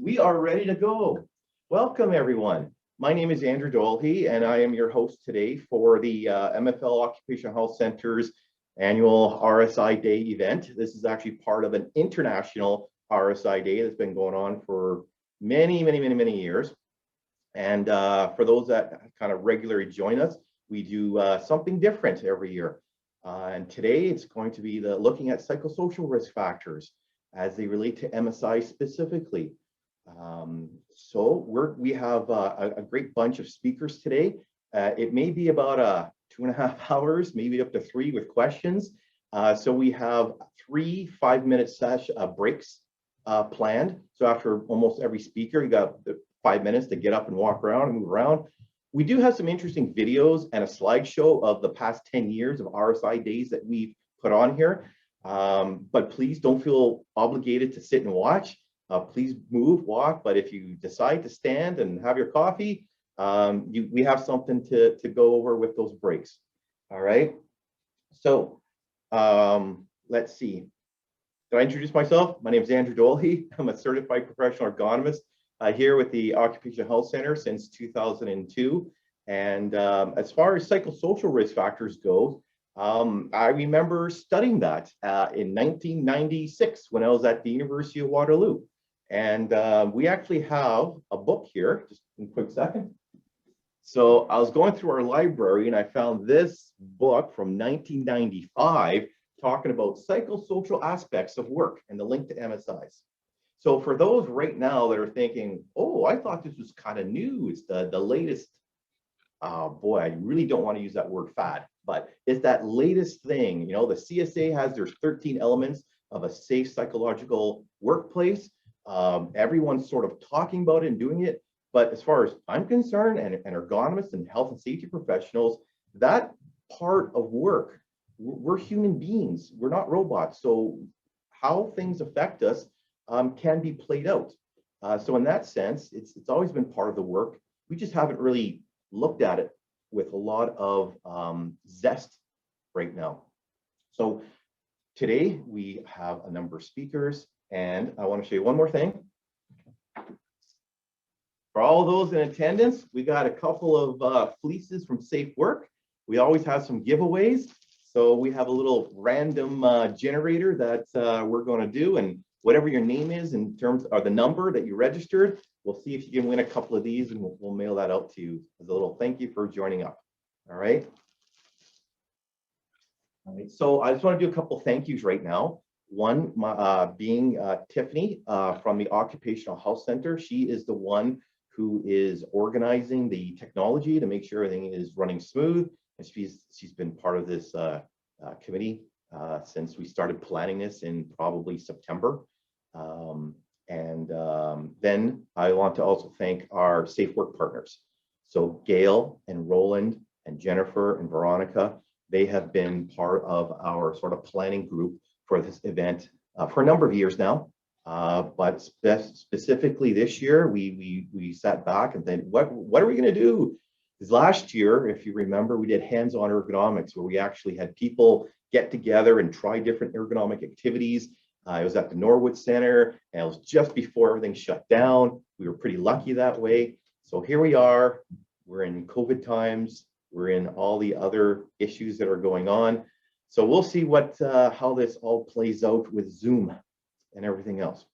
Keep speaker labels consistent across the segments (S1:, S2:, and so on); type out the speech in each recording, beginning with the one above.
S1: we are ready to go. Welcome, everyone. My name is Andrew Dolhe, and I am your host today for the MFL Occupational Health Center's annual RSI Day event. This is actually part of an international RSI Day that's been going on for many years. And for those that kind of regularly join us, we do something different every year. And today it's going to be looking at psychosocial risk factors as they relate to MSI specifically. So we have a great bunch of speakers today. It may be about 2.5 hours, maybe up to 3 with questions. So we have 3 5-minute breaks planned. So after almost every speaker, you got the 5 minutes to get up and walk around and move around. We do have some interesting videos and a slideshow of the past 10 years of RSI days that we've put on here. But please don't feel obligated to sit and watch. Please move, walk. But if you decide to stand and have your coffee, we have something to go over with those breaks. All right. So let's see. Did I introduce myself? My name is Andrew Dolhe. I'm a certified professional ergonomist here with the Occupational Health Center since 2002. And as far as psychosocial risk factors go, I remember studying that in 1996 when I was at the University of Waterloo. And we actually have a book here, just in a quick second. So I was going through our library and I found this book from 1995 talking about psychosocial aspects of work and the link to MSIs. So for those right now that are thinking, oh, I thought this was kind of new, it's the latest, boy, I really don't want to use that word fad, but it's that latest thing. You know, the CSA has their 13 elements of a safe psychological workplace. Everyone's sort of talking about it and doing it. But as far as I'm concerned, and ergonomists and health and safety professionals, that part of work, we're human beings, we're not robots. So how things affect us can be played out. So in that sense, it's always been part of the work. We just haven't really looked at it with a lot of zest right now. So today we have a number of speakers, and I want to show you one more thing. For all those in attendance, we got a couple of fleeces from Safe Work. We always have some giveaways. So we have a little random generator that we're going to do, and whatever your name is in terms of the number that you registered, we'll see if you can win a couple of these, and we'll mail that out to you as a little thank you for joining up. All right. All right. So I just want to do a couple of thank yous right now. One being Tiffany from the Occupational Health Center. She is the one who is organizing the technology to make sure everything is running smooth. And she's been part of this committee since we started planning this in probably September. Then I want to also thank our Safe Work partners. So Gail and Roland and Jennifer and Veronica, they have been part of our sort of planning group for this event for a number of years now. But specifically this year, we sat back and then what are we going to do? Because last year, if you remember, we did hands-on ergonomics where we actually had people get together and try different ergonomic activities. It was at the Norwood Center, and it was just before everything shut down. We were pretty lucky that way. So here we are. We're in COVID times. We're in all the other issues that are going on. So we'll see how this all plays out with Zoom and everything else.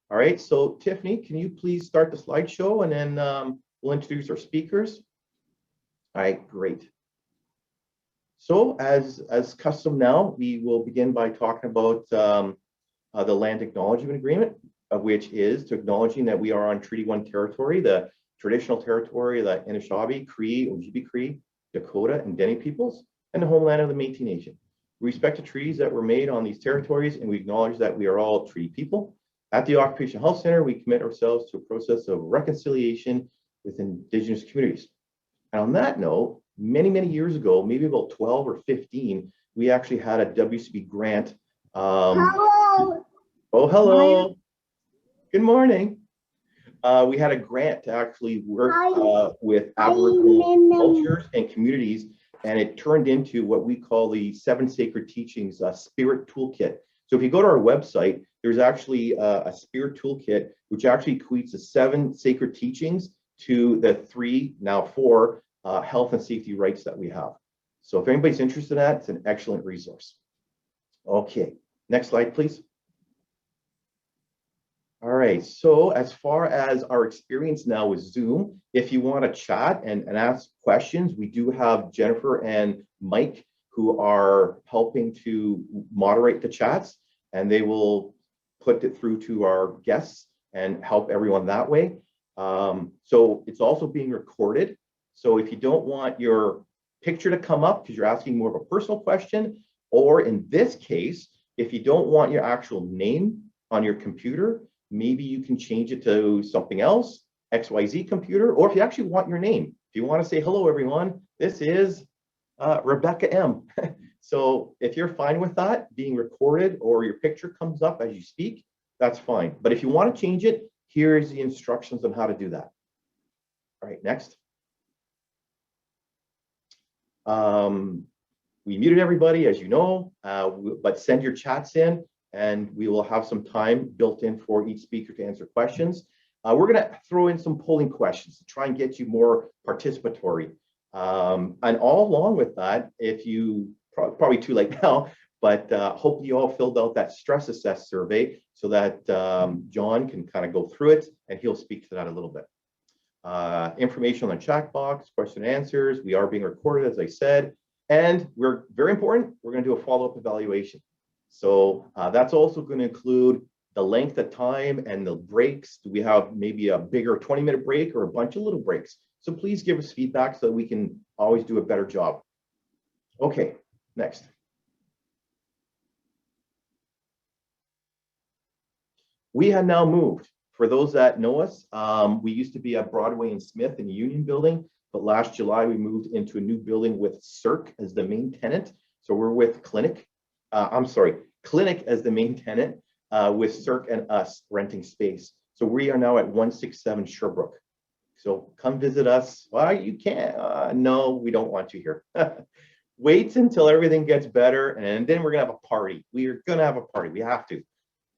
S1: All right. So Tiffany, can you please start the slideshow, and then we'll introduce our speakers. All right, great. So as custom now, we will begin by talking about the Land Acknowledgement Agreement, which is to acknowledging that we are on Treaty 1 territory, the traditional territory of the Anishinaabe, Cree, Ojibwe Cree, Dakota, and Dene peoples, and the homeland of the Métis Nation. We respect the treaties that were made on these territories, and we acknowledge that we are all treaty people. At the Occupational Health Center, we commit ourselves to a process of reconciliation with Indigenous communities. And on that note, many years ago, maybe about 12 or 15, we actually had a WCB grant.
S2: Hello.
S1: Oh, hello. Good morning. We had a grant to actually work with Aboriginal cultures and communities, and it turned into what we call the 7 Sacred Teachings Spirit Toolkit. So So if you go to our website, there's actually a Spirit Toolkit, which actually equates the 7 sacred teachings to the 3, now 4, health and safety rights that we have. So if anybody's interested in that, it's an excellent resource. Okay, next slide, please. All right, so as far as our experience now with Zoom, if you want to chat and ask questions, we do have Jennifer and Mike who are helping to moderate the chats, and they will put it through to our guests and help everyone that way. So it's also being recorded. So if you don't want your picture to come up because you're asking more of a personal question, or in this case, if you don't want your actual name on your computer, maybe you can change it to something else, XYZ computer, or if you actually want your name, if you want to say, hello, everyone, this is Rebecca M. So if you're fine with that being recorded or your picture comes up as you speak, that's fine. But if you want to change it, here's the instructions on how to do that. All right, next. We muted everybody, as you know, but send your chats in and we will have some time built in for each speaker to answer questions. We're going to throw in some polling questions to try and get you more participatory. And all along with that, if you, probably too late now, but hopefully you all filled out that stress assess survey so that John can kind of go through it and he'll speak to that a little bit. Information on the chat box, question and answers. We are being recorded, as I said, and we're very important. We're going to do a follow-up evaluation. So that's also going to include the length of time and the breaks. Do we have maybe a bigger 20-minute break or a bunch of little breaks? So please give us feedback so that we can always do a better job. Okay, next. We have now moved. For those that know us, we used to be at Broadway and Smith in the Union Building, but last July we moved into a new building with Cirque as the main tenant. So we're with Clinic as the main tenant, with Cirque and us renting space. So we are now at 167 Sherbrooke. So come visit us. Well, you can't. No, we don't want you here. Wait until everything gets better, and then we're gonna have a party. We are gonna have a party. We have to.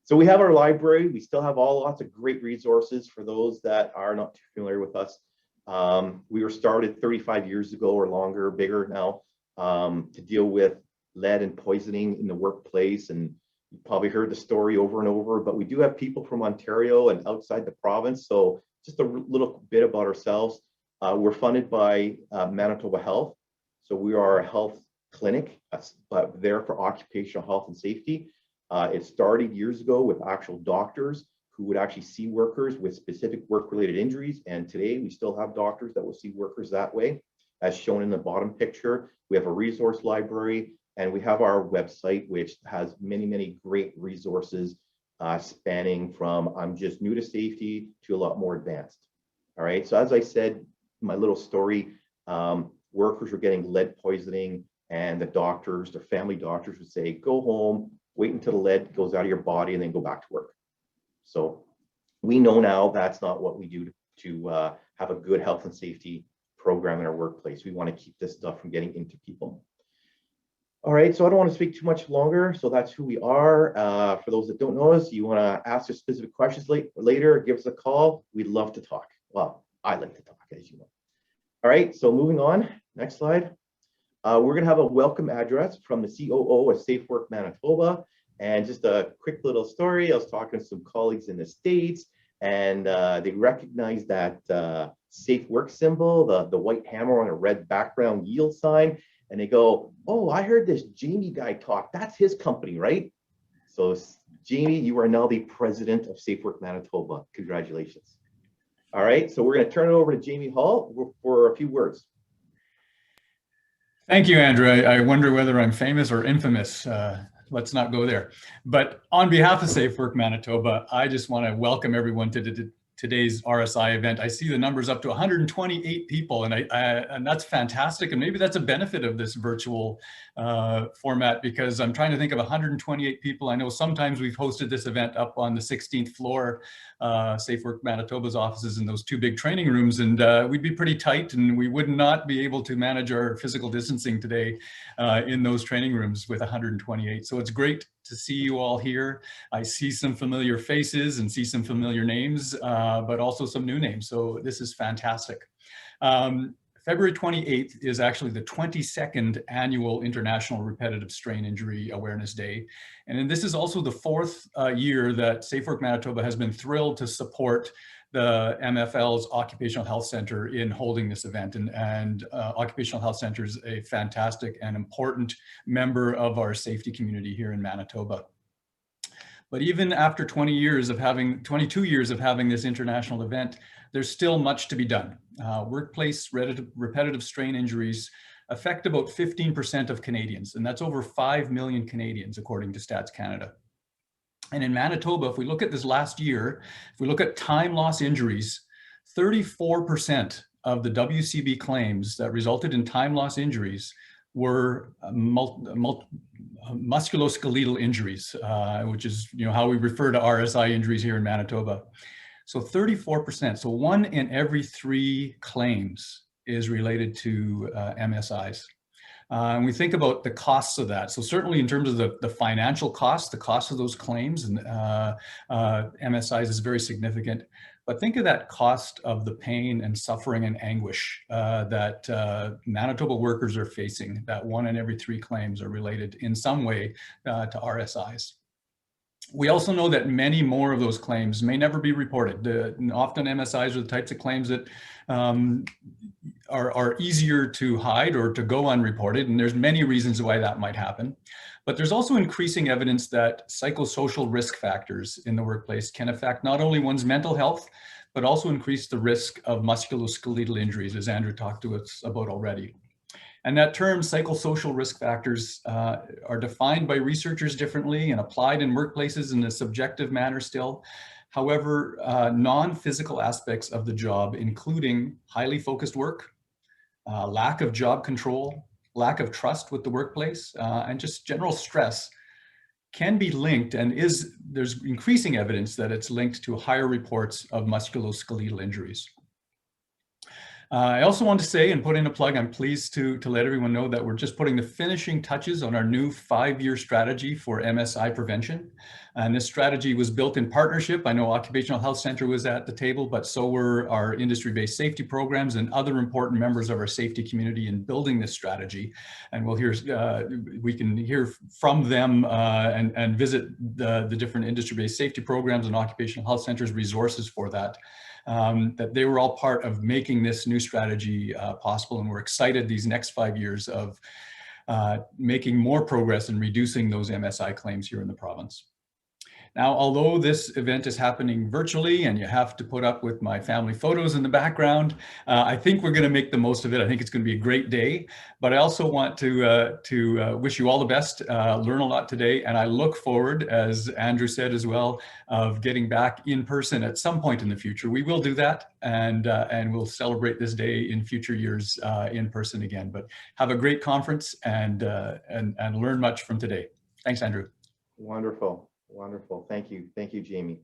S1: So we have our library. We still have lots of great resources for those that are not too familiar with us. We were started 35 years ago or longer, bigger now, to deal with lead and poisoning in the workplace. And you probably heard the story over and over, but we do have people from Ontario and outside the province. So just a little bit about ourselves. We're funded by Manitoba Health. So we are a health clinic, but there for occupational health and safety. It started years ago with actual doctors who would actually see workers with specific work-related injuries. And today we still have doctors that will see workers that way. As shown in the bottom picture, we have a resource library and we have our website, which has many, many great resources spanning from I'm just new to safety to a lot more advanced. All right, so as I said, my little story, workers were getting lead poisoning and the doctors, the family doctors would say, go home, wait until the lead goes out of your body and then go back to work. So we know now that's not what we do to have a good health and safety program in our workplace. We want to keep this stuff from getting into people. All right, so I don't want to speak too much longer. So that's who we are. For those that don't know us, you want to ask us specific questions later, give us a call. We'd love to talk. Well, I like to talk, as you know. All right, so moving on, next slide. We're going to have a welcome address from the COO of Safe Work Manitoba. And just a quick little story. I was talking to some colleagues in the States, and they recognized that Safe Work symbol, the white hammer on a red background yield sign. And they go, oh, I heard this Jamie guy talk. That's his company, right? So Jamie, you are now the president of Safe Work Manitoba. Congratulations. All right, so we're going to turn it over to Jamie Hall for a few words.
S3: Thank you, Andrew. I wonder whether I'm famous or infamous. Let's not go there. But on behalf of Safe Work Manitoba, I just want to welcome everyone to today's RSI event. I see the numbers up to 128 people, and that's fantastic. And maybe that's a benefit of this virtual format, because I'm trying to think of 128 people. I know sometimes we've hosted this event up on the 16th floor, Safe Work Manitoba's offices in those 2 big training rooms, and we'd be pretty tight, and we would not be able to manage our physical distancing today in those training rooms with 128. So it's great to see you all here. I see some familiar faces and see some familiar names, but also some new names. So this is fantastic. February 28th is actually the 22nd annual International Repetitive Strain Injury Awareness Day. And this is also the fourth year that Safe Work Manitoba has been thrilled to support the MFL's Occupational Health Center in holding this event. And Occupational Health Center is a fantastic and important member of our safety community here in Manitoba. But even after 22 years of having this international event, there's still much to be done. Workplace repetitive strain injuries affect about 15% of Canadians, and that's over 5 million Canadians, according to Stats Canada. And in Manitoba, if we look at this last year, if we look at time loss injuries, 34% of the WCB claims that resulted in time loss injuries were musculoskeletal injuries, which is how we refer to RSI injuries here in Manitoba. So 34%, so 1 in every 3 claims is related to MSIs. And we think about the costs of that. So certainly in terms of the financial cost, the cost of those claims and MSIs is very significant. But think of that cost of the pain and suffering and anguish that Manitoba workers are facing, that 1 in every 3 claims are related in some way to RSIs. We also know that many more of those claims may never be reported. Often MSIs are the types of claims that are easier to hide or to go unreported, and there's many reasons why that might happen. But there's also increasing evidence that psychosocial risk factors in the workplace can affect not only one's mental health, but also increase the risk of musculoskeletal injuries, as Andrew talked to us about already. And that term, psychosocial risk factors, are defined by researchers differently and applied in workplaces in a subjective manner still. However, non-physical aspects of the job, including highly focused work, lack of job control, lack of trust with the workplace, and just general stress, can be linked, and there's increasing evidence that it's linked to higher reports of musculoskeletal injuries. I also want to say and put in a plug, I'm pleased to let everyone know that we're just putting the finishing touches on our new 5-year strategy for MSI prevention. And this strategy was built in partnership. I know Occupational Health Center was at the table, but so were our industry-based safety programs and other important members of our safety community in building this strategy. And we'll hear, we can hear from them and visit the different industry-based safety programs and Occupational Health Center's resources for that. That they were all part of making this new strategy possible. And we're excited these next 5 years of making more progress in reducing those MSI claims here in the province. Now, although this event is happening virtually and you have to put up with my family photos in the background, I think we're going to make the most of it. I think it's going to be a great day, but I also want to wish you all the best, learn a lot today, and I look forward, as Andrew said as well, of getting back in person at some point in the future. We will do that, and we'll celebrate this day in future years in person again. But have a great conference and learn much from today. Thanks, Andrew.
S1: Wonderful. Wonderful. Thank you. Thank you, Jamie.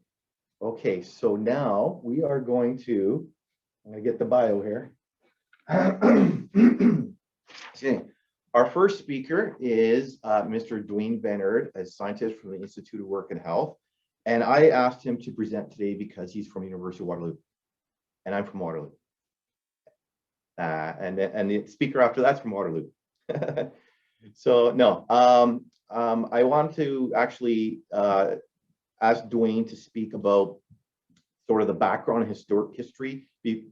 S1: Okay, so now we are going to, I'm going to get the bio here. Okay. Our first speaker is Mr. Dwayne Van Eerd, a scientist from the Institute of Work and Health. And I asked him to present today because he's from University of Waterloo, and I'm from Waterloo. And the speaker after that's from Waterloo. So no, I want to actually ask Dwayne to speak about sort of the background and historic history,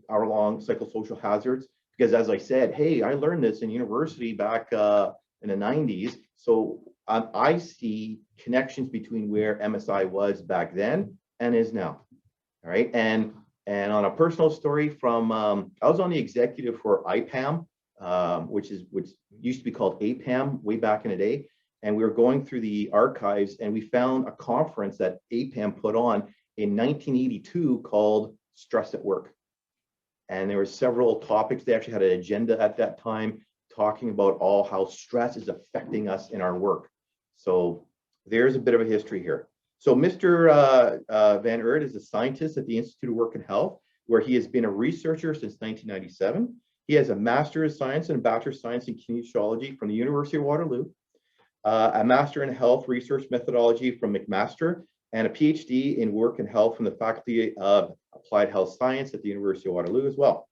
S1: our long psychosocial hazards, because as I said, hey, I learned this in university back in the 90s. So I see connections between where MSI was back then and is now. All right. And on a personal story from, I was on the executive for IPAM, which used to be called APAM way back in the day. And we were going through the archives and we found a conference that APAM put on in 1982 called Stress at Work. And there were several topics. They actually had an agenda at that time talking about how stress is affecting us in our work. So there's a bit of a history here. So Mr. Van Eerd is a scientist at the Institute of Work and Health, where he has been a researcher since 1997. He has a Master's of Science and a Bachelor of Science in Kinesiology from the University of Waterloo. a Master in Health Research Methodology from McMaster, and a PhD in Work and Health from the Faculty of Applied Health Science at the University of Waterloo as well.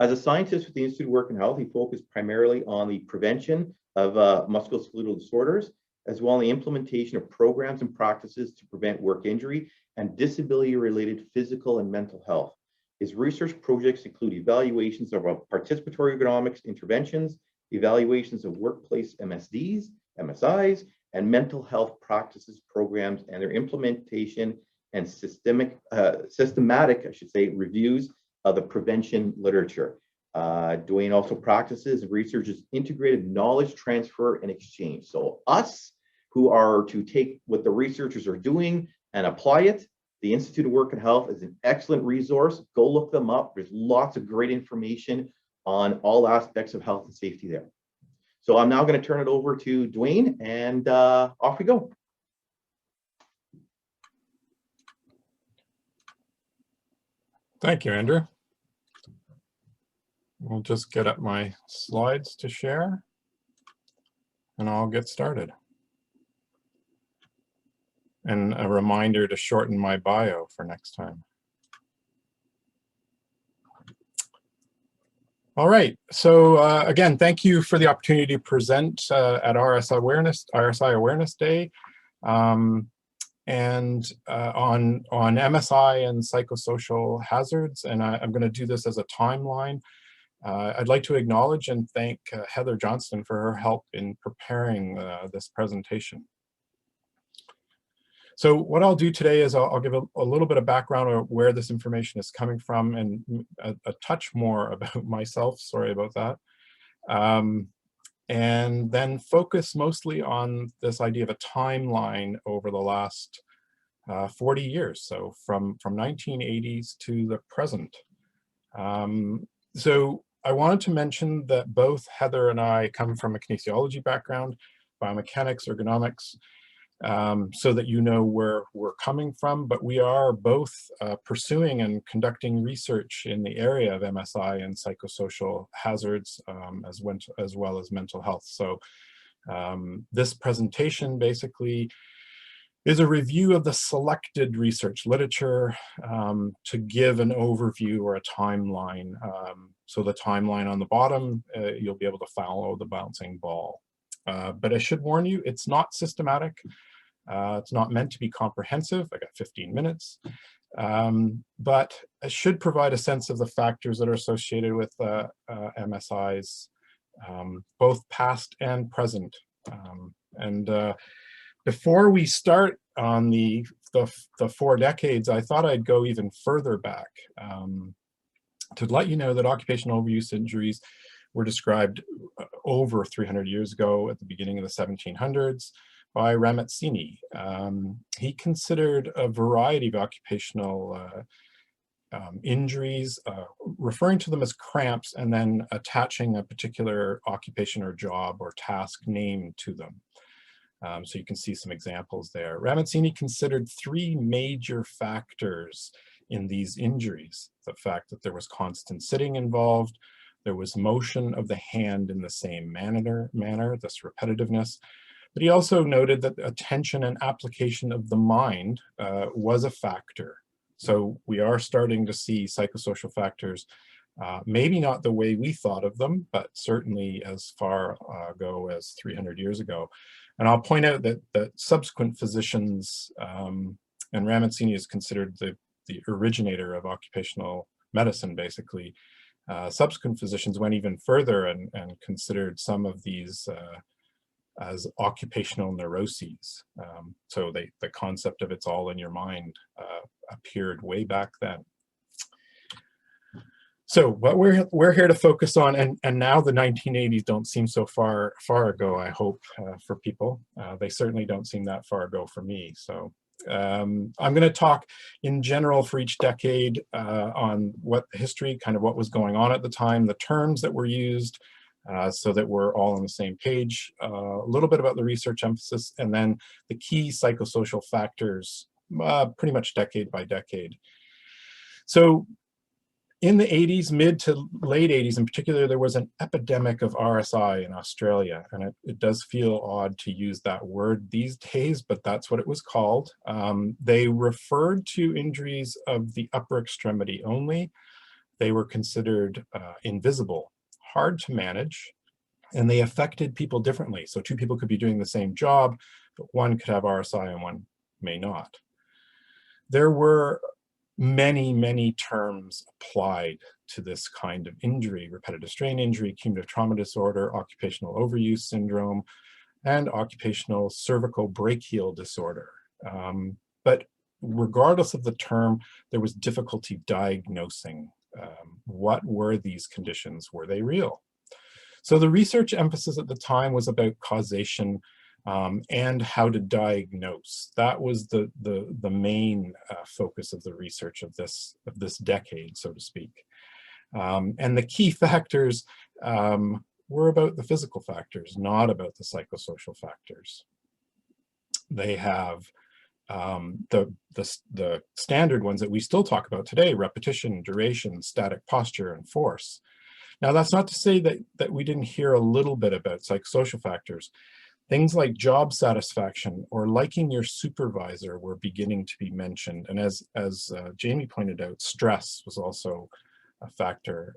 S1: As a scientist with the Institute of Work and Health, he focused primarily on the prevention of musculoskeletal disorders, as well as the implementation of programs and practices to prevent work injury and disability-related physical and mental health. His research projects include evaluations of participatory ergonomics interventions, evaluations of workplace MSDs, MSIs, and mental health practices programs and their implementation and systematic, I should say, reviews of the prevention literature. Dwayne also practices and researches integrated knowledge transfer and exchange. So us who are to take what the researchers are doing and apply it, the Institute of Work and Health is an excellent resource. Go look them up. There's lots of great information on all aspects of health and safety there. So I'm now going to turn it over to Dwayne, and off we go.
S4: Thank you, Andrew. We'll just get up my slides to share, and I'll get started. And a reminder to shorten my bio for next time. All right, so again, thank you for the opportunity to present at RSI Awareness Day. On MSI and psychosocial hazards, and I'm going to do this as a timeline. I'd like to acknowledge and thank Heather Johnston for her help in preparing this presentation. So what I'll do today is I'll give a little bit of background on where this information is coming from and a touch more about myself, sorry about that. And then focus mostly on this idea of a timeline over the last 40 years, so from 1980s to the present. So I wanted to mention that both Heather and I come from a kinesiology background, biomechanics, ergonomics, so that you know where we're coming from, but we are both pursuing and conducting research in the area of MSI and psychosocial hazards, as well as mental health. So this presentation basically is a review of the selected research literature to give an overview or a timeline. So the timeline on the bottom, you'll be able to follow the bouncing ball. But I should warn you, it's not systematic. It's not meant to be comprehensive. I got 15 minutes. But it should provide a sense of the factors that are associated with MSIs, both past and present. Before we start on the 4 decades, I thought I'd go even further back to let you know that occupational overuse injuries were described over 300 years ago at the beginning of the 1700s by Ramazzini. He considered a variety of occupational injuries, referring to them as cramps, and then attaching a particular occupation or job or task name to them. So you can see some examples there. Ramazzini considered 3 major factors in these injuries. The fact that there was constant sitting involved, there was motion of the hand in the same manner, this repetitiveness. But he also noted that attention and application of the mind was a factor. So we are starting to see psychosocial factors, maybe not the way we thought of them, but certainly as far ago as 300 years ago. And I'll point out that subsequent physicians, and Ramazzini is considered the originator of occupational medicine, basically. Subsequent physicians went even further and considered some of these as occupational neuroses. So the concept of it's all in your mind appeared way back then. So what we're here to focus on, and now the 1980s don't seem so far ago, I hope, for people. They certainly don't seem that far ago for me. So I'm going to talk in general for each decade on what the history, kind of what was going on at the time, the terms that were used, so that we're all on the same page, a little bit about the research emphasis, and then the key psychosocial factors, pretty much decade by decade. So In the 80s, mid to late 80s in particular, there was an epidemic of RSI in Australia. And it does feel odd to use that word these days, but that's what it was called. They referred to injuries of the upper extremity only. They were considered invisible, hard to manage, and they affected people differently. So two people could be doing the same job, but one could have RSI and one may not. There were many, many terms applied to this kind of injury: repetitive strain injury, cumulative trauma disorder, occupational overuse syndrome, and occupational cervical brachial disorder. But regardless of the term, there was difficulty diagnosing what were these conditions. Were they real? So the research emphasis at the time was about causation and how to diagnose. That was the main focus of the research of this decade, so to speak. And the key factors were about the physical factors, not about the psychosocial factors. They have the standard ones that we still talk about today: repetition, duration, static posture, and force. Now, that's not to say that we didn't hear a little bit about psychosocial factors. Things like job satisfaction or liking your supervisor were beginning to be mentioned. And as Jamie pointed out, stress was also a factor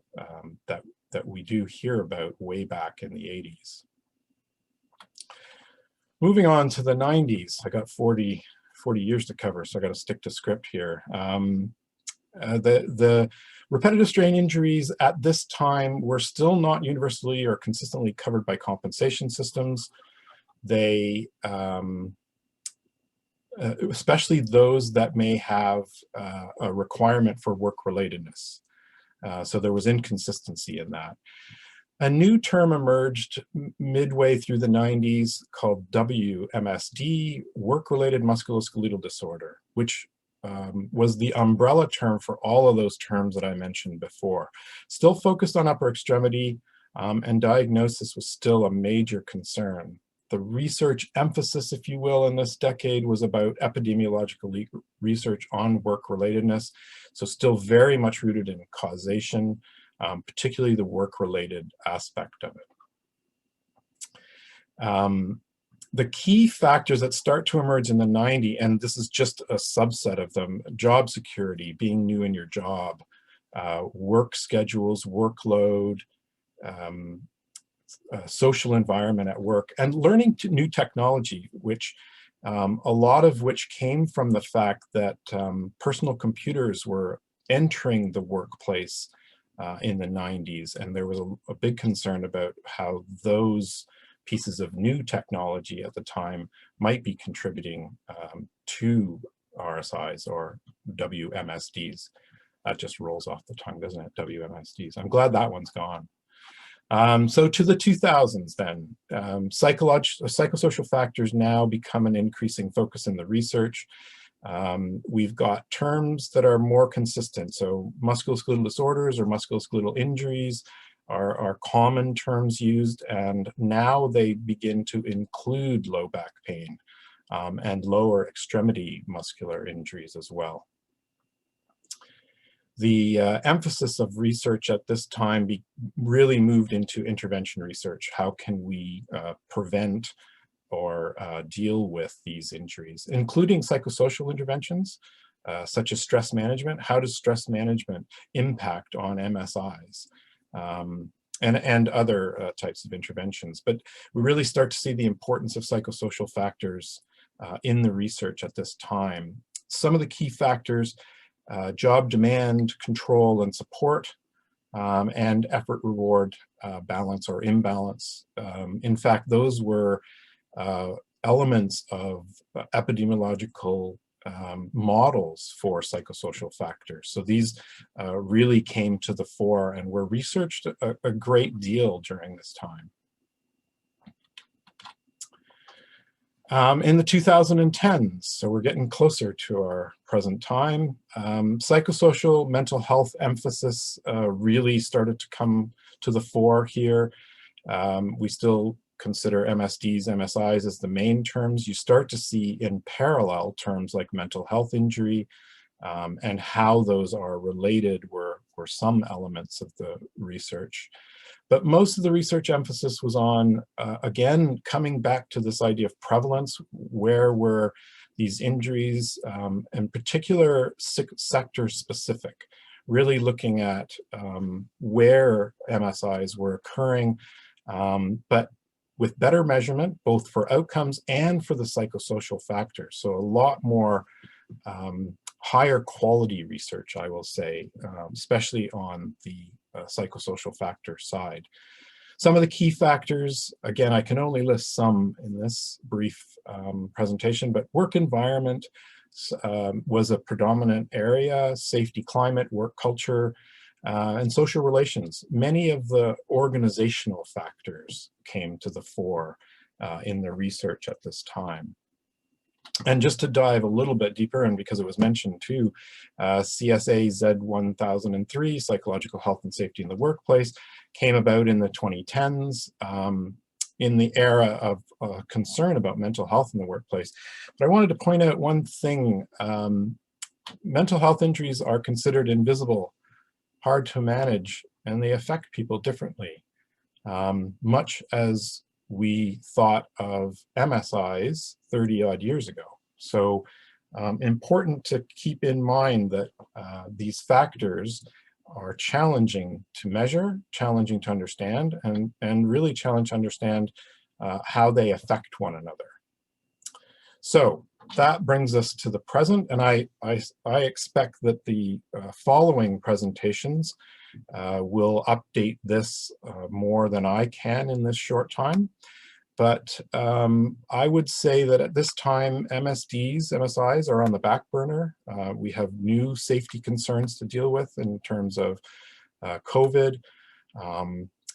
S4: that we do hear about way back in the 80s. Moving on to the 90s, I got 40 years to cover, so I got to stick to script here. The repetitive strain injuries at this time were still not universally or consistently covered by compensation systems. They, especially those that may have a requirement for work-relatedness. So there was inconsistency in that. A new term emerged midway through the 90s called WMSD, work-related musculoskeletal disorder, which was the umbrella term for all of those terms that I mentioned before. Still focused on upper extremity, and diagnosis was still a major concern. The research emphasis, if you will, in this decade was about epidemiological research on work-relatedness, so still very much rooted in causation, particularly the work-related aspect of it. The key factors that start to emerge in the 90s, and this is just a subset of them: job security, being new in your job, work schedules, workload, social environment at work, and learning new technology, which a lot of which came from the fact that personal computers were entering the workplace in the 90s, and there was a big concern about how those pieces of new technology at the time might be contributing to RSIs or WMSDs. That just rolls off the tongue, doesn't it? WMSDs. I'm glad that one's gone. So to the 2000s then, psychosocial factors now become an increasing focus in the research. We've got terms that are more consistent. So musculoskeletal disorders or musculoskeletal injuries are common terms used, and now they begin to include low back pain and lower extremity muscular injuries as well. The emphasis of research at this time really moved into intervention research. How can we prevent or deal with these injuries, including psychosocial interventions, such as stress management? How does stress management impact on MSIs? And other types of interventions. But we really start to see the importance of psychosocial factors in the research at this time. Some of the key factors: job demand, control, and support, and effort reward balance or imbalance. In fact, those were elements of epidemiological models for psychosocial factors. So these really came to the fore and were researched a great deal during this time. In the 2010s, so we're getting closer to our present time, psychosocial mental health emphasis really started to come to the fore here. We still consider MSDs, MSIs as the main terms. You start to see in parallel terms like mental health injury and how those are related were or some elements of the research. But most of the research emphasis was on, again, coming back to this idea of prevalence. Where were these injuries, in particular sector specific, really looking at where MSIs were occurring, but with better measurement, both for outcomes and for the psychosocial factors. So a lot more higher quality research, I will say, especially on the psychosocial factor side. Some of the key factors, again, I can only list some in this brief presentation, but work environment was a predominant area, safety, climate, work culture, and social relations. Many of the organizational factors came to the fore in the research at this time. And just to dive a little bit deeper, and because it was mentioned too, CSA Z1003, Psychological Health and Safety in the Workplace, came about in the 2010s in the era of concern about mental health in the workplace. But I wanted to point out one thing. Mental health injuries are considered invisible, hard to manage, and they affect people differently, much as we thought of MSIs 30 odd years ago. So important to keep in mind that these factors are challenging to measure, challenging to understand, and really challenging to understand how they affect one another. So that brings us to the present, and I expect that the following presentations will update this more than I can in this short time. But I would say that at this time, MSIs are on the back burner. We have new safety concerns to deal with in terms of COVID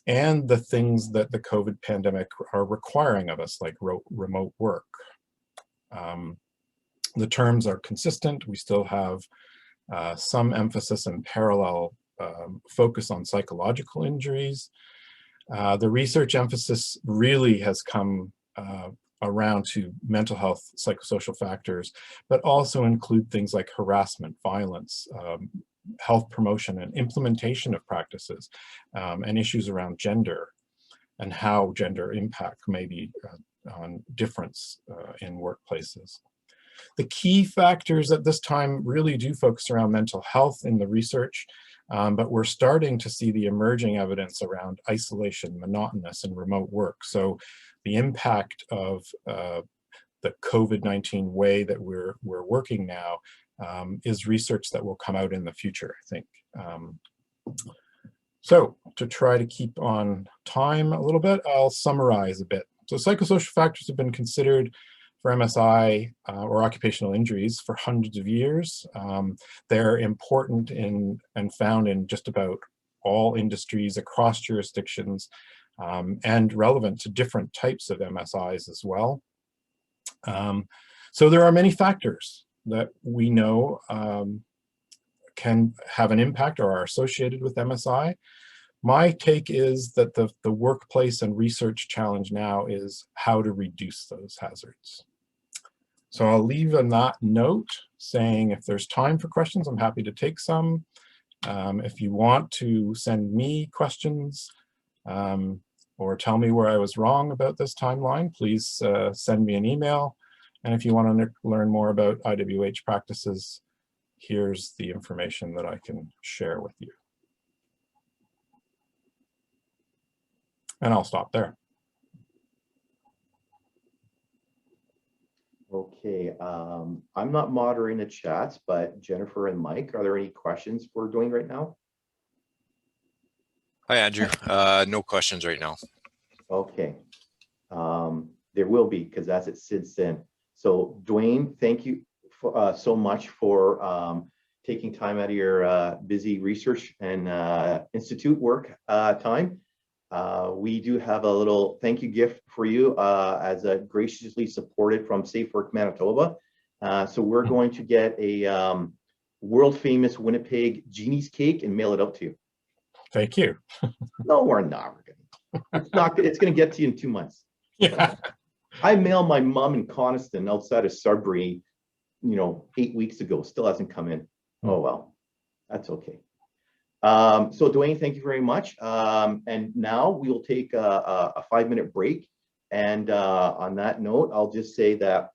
S4: and the things that the COVID pandemic are requiring of us, like remote work. The terms are consistent. We still have some emphasis and parallel focus on psychological injuries. The research emphasis really has come around to mental health, psychosocial factors, but also include things like harassment, violence, health promotion and implementation of practices, and issues around gender and how gender impact may be on difference in workplaces. The key factors at this time really do focus around mental health in the research, but we're starting to see the emerging evidence around isolation, monotonous, and remote work. So the impact of the COVID-19 way that we're working now is research that will come out in the future, I think. So to try to keep on time a little bit, I'll summarize a bit. So psychosocial factors have been considered for MSI or occupational injuries for hundreds of years. They're important in and found in just about all industries across jurisdictions and relevant to different types of MSIs as well. So there are many factors that we know can have an impact or are associated with MSI. My take is that the workplace and research challenge now is how to reduce those hazards. So I'll leave on that note saying if there's time for questions, I'm happy to take some. If you want to send me questions or tell me where I was wrong about this timeline, please send me an email. And if you want to learn more about IWH practices, here's the information that I can share with you. And I'll stop there.
S1: Okay, I'm not moderating the chats, but Jennifer and Mike, are there any questions for Dwayne right now?
S5: Hi, Andrew. No questions right now.
S1: Okay, there will be, because that's at Sid's in. So Dwayne, thank you so much for taking time out of your busy research and institute work time. We do have a little thank you gift for you as a graciously supported from Safe Work Manitoba. So we're going to get a world famous Winnipeg Genie's cake and mail it out to you.
S4: Thank you.
S1: No, we're not. It's going to get to you in 2 months.
S4: Yeah.
S1: I mailed my mom in Coniston outside of Sudbury, 8 weeks ago. Still hasn't come in. Oh well, that's okay. So Dwayne, thank you very much. And now we will take a 5-minute break. And on that note, I'll just say that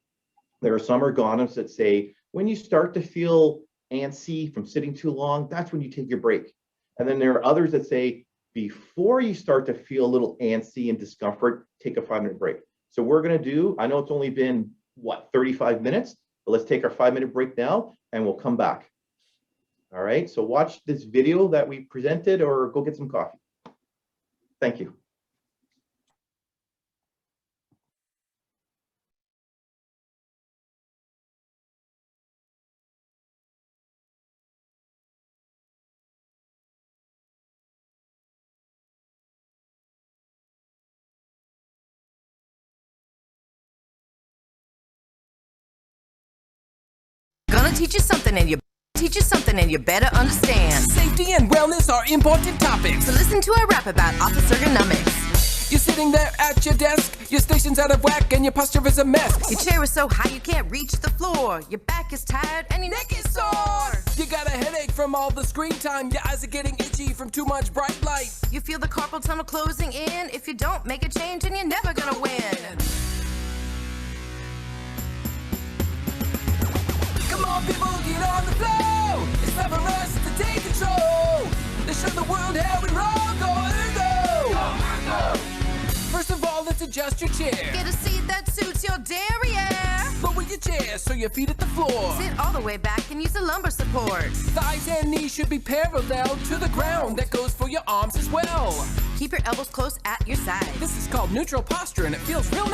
S1: there are some ergonomists that say, when you start to feel antsy from sitting too long, that's when you take your break. And then there are others that say, before you start to feel a little antsy and discomfort, take a 5-minute break. So we're going to do, I know it's only been, what, 35 minutes, but let's take our 5-minute break now and we'll come back. All right, so watch this video that we presented or go get some coffee. Thank you.
S6: Gonna teach you something and you better understand.
S7: Safety and wellness are important topics.
S6: So listen to our rap about office ergonomics.
S7: You're sitting there at your desk, your station's out of whack and your posture is a mess.
S6: Your chair is so high you can't reach the floor. Your back is tired and your neck is sore.
S7: You got a headache from all the screen time. Your eyes are getting itchy from too much bright light.
S6: You feel the carpal tunnel closing in. If you don't make a change, and you're never gonna win.
S7: Come on, people, get on the flow. It's time for us to take control. Let's show the world how we roll. Go, ergo. First of all, let's adjust your chair.
S6: Get a seat that suits your derriere.
S7: Lower your chair so your feet at the floor.
S6: Sit all the way back and use a lumbar support.
S7: Thighs and knees should be parallel to the ground. That goes for your arms as well.
S6: Keep your elbows close at your sides.
S7: This is called neutral posture and it feels real nice.